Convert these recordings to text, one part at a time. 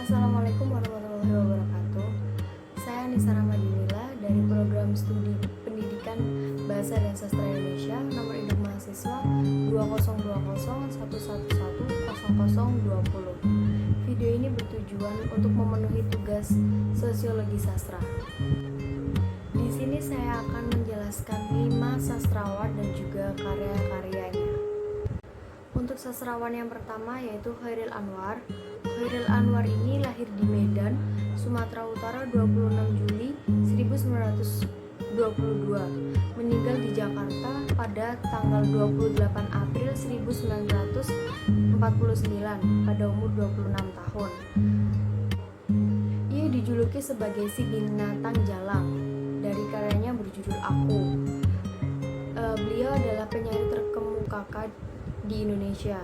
Assalamualaikum warahmatullahi wabarakatuh. Saya Nisa Ramadinila dari program studi Pendidikan Bahasa dan Sastra Indonesia, nomor induk mahasiswa 202011110020. Video ini bertujuan untuk memenuhi tugas sosiologi sastra. Di sini saya akan menjelaskan 5 sastrawan dan juga karya-karyanya. Untuk sastrawan yang pertama yaitu Chairil Anwar. Chairil Anwar ini lahir di Medan, Sumatera Utara 26 Juli 1922, meninggal di Jakarta pada tanggal 28 April 1949 pada umur 26 tahun. Ia dijuluki sebagai si binatang jalang dari karyanya berjudul Aku. Beliau adalah penyair terkemuka di Indonesia.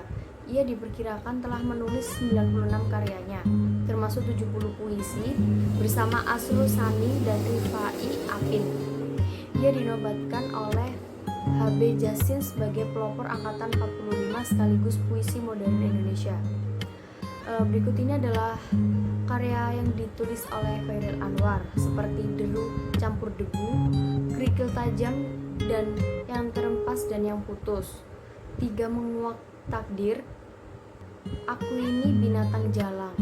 Ia diperkirakan telah menulis 96 karyanya, termasuk 70 puisi bersama Asrul Sani dan Rifai Apin. Ia dinobatkan oleh H.B. Jassin sebagai pelopor angkatan 45 sekaligus puisi modern Indonesia. Berikut ini adalah karya yang ditulis oleh Chairil Anwar seperti Deru Campur Debu, Kerikil Tajam dan Yang Terempas dan Yang Putus, Tiga Menguak Takdir, Aku Ini Binatang Jalang,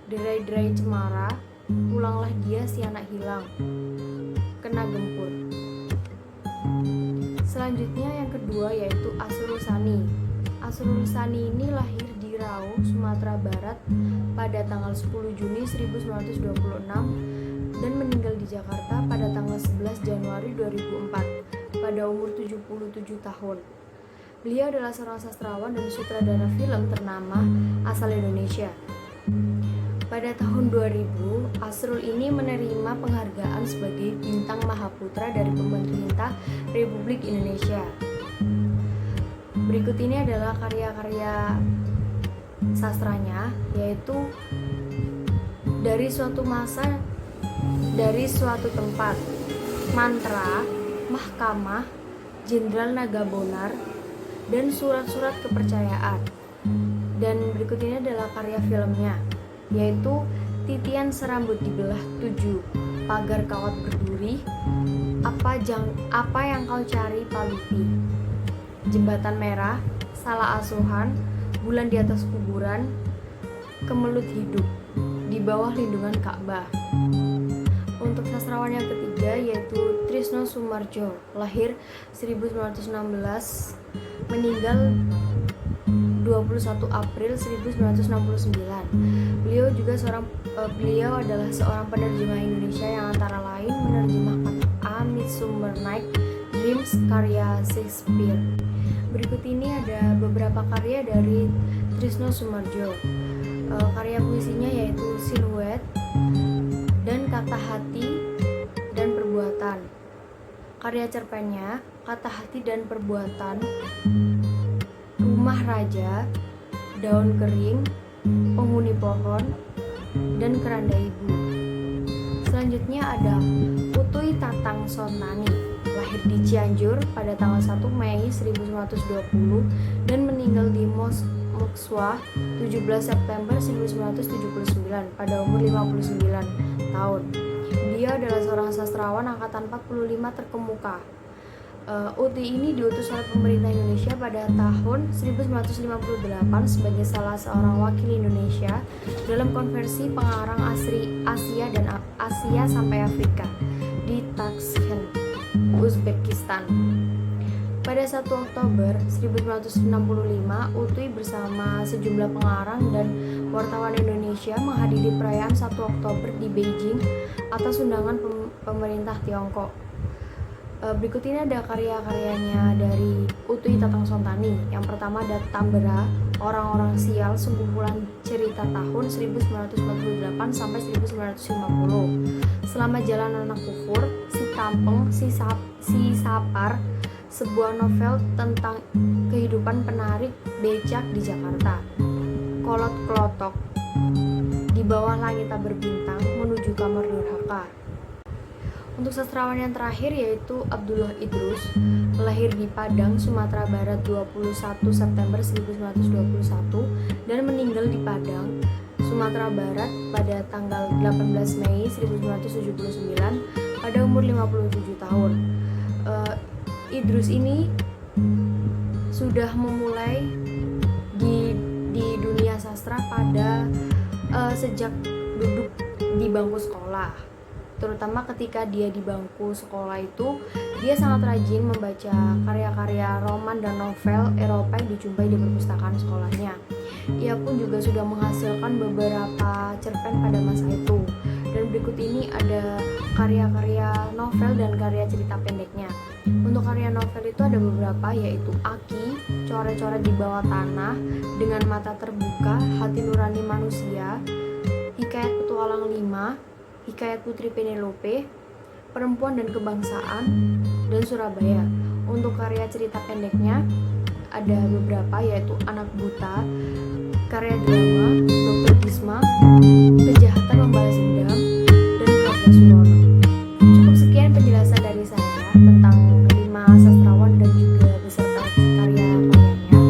Derai-derai Cemara, Pulanglah Dia Si Anak Hilang, Kena Gempur. Selanjutnya yang kedua yaitu Asrul Sani. Asrul Sani ini lahir di Riau, Sumatera Barat pada tanggal 10 Juni 1926 dan meninggal di Jakarta pada tanggal 11 Januari 2004 pada umur 77 tahun. Beliau adalah seorang sastrawan dan sutradara film ternama asal Indonesia. Pada tahun 2000, Asrul ini menerima penghargaan sebagai Bintang Mahaputra dari Pemerintah Republik Indonesia. Berikut ini adalah karya-karya sastranya, yaitu Dari Suatu Masa, Dari Suatu Tempat, Mantra, Mahkamah, Jenderal Nagabonar, dan Surat-surat Kepercayaan. Dan berikut ini adalah karya filmnya, yaitu Titian Serambut Dibelah 7, Pagar Kawat Berduri, Apa Yang Kau Cari Palupi, Jembatan Merah, Salah Asuhan, Bulan di Atas Kuburan, Kemelut Hidup, Di Bawah Lindungan Ka'bah. Untuk sastrawan yang ketiga yaitu Trisno Soemardjo, lahir 1916, meninggal 21 April 1969. Beliau adalah seorang penerjemah Indonesia yang antara lain menerjemahkan A Midsummer Night Dreams karya Shakespeare. Berikut ini ada beberapa karya dari Trisno Soemardjo. Karya puisinya yaitu Siluet dan Kata Hati dan Perbuatan. Karya cerpennya Kata Hati dan Perbuatan, Rumah Raja, Daun Kering, Penghuni Pohon, dan Keranda Ibu. Selanjutnya ada Utuy Tatang Sontani, lahir di Cianjur pada tanggal 1 Mei 1920 dan meninggal di Moskwa 17 September 1979 pada umur 59 tahun. Dia adalah seorang sastrawan angkatan 45 terkemuka. Utuy ini diutus oleh pemerintah Indonesia pada tahun 1958 sebagai salah seorang wakil Indonesia dalam konversi pengarang Asia dan Asia sampai Afrika di Tashkent, Uzbekistan. Pada 1 Oktober 1965, Utuy bersama sejumlah pengarang dan wartawan Indonesia menghadiri perayaan 1 Oktober di Beijing atas undangan pemerintah Tiongkok. Berikut ini ada karya-karyanya dari Utuy Tatang Sontani. Yang pertama ada Tambera, Orang-orang Sial, Sekumpulan Cerita tahun 1948 sampai 1950. Selama Jalan Anak Kufur, Si Kampeng, Si Sapar, sebuah novel tentang kehidupan penarik becak di Jakarta. Kolot Kelotok, Di Bawah Langit Tak Berbintang, Menuju Kamar Durhaka. Untuk sastrawan yang terakhir yaitu Abdullah Idrus, lahir di Padang, Sumatera Barat 21 September 1921 dan meninggal di Padang, Sumatera Barat pada tanggal 18 Mei 1979 pada umur 57 tahun. Idrus ini sudah memulai di dunia sastra pada sejak duduk di bangku sekolah. Terutama ketika dia di bangku sekolah itu, dia sangat rajin membaca karya-karya roman dan novel Eropa yang dijumpai di perpustakaan sekolahnya. Ia pun juga sudah menghasilkan beberapa cerpen pada masa itu. Dan berikut ini ada karya-karya novel dan karya cerita pendeknya. Untuk karya novel itu ada beberapa, yaitu Aki, Coret-coret di bawah tanah, Dengan mata terbuka, Hati nurani manusia, Hikayat petualang 5, Hikayat Putri Penelope, Perempuan dan Kebangsaan, dan Surabaya. Untuk karya cerita pendeknya ada beberapa, yaitu Anak Buta, karya drama Dr. Gisma, Kejahatan Membalas Dendam, dan Keluarga Surono. Cukup sekian penjelasan dari saya tentang 5 sastrawan dan juga beserta karya-karyanya.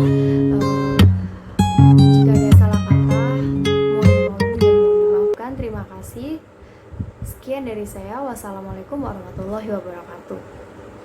Jika ada salah kata, mohon dimaklumi dan mohon dimaafkan. Terima kasih. Sekian dari saya. Wassalamualaikum warahmatullahi wabarakatuh.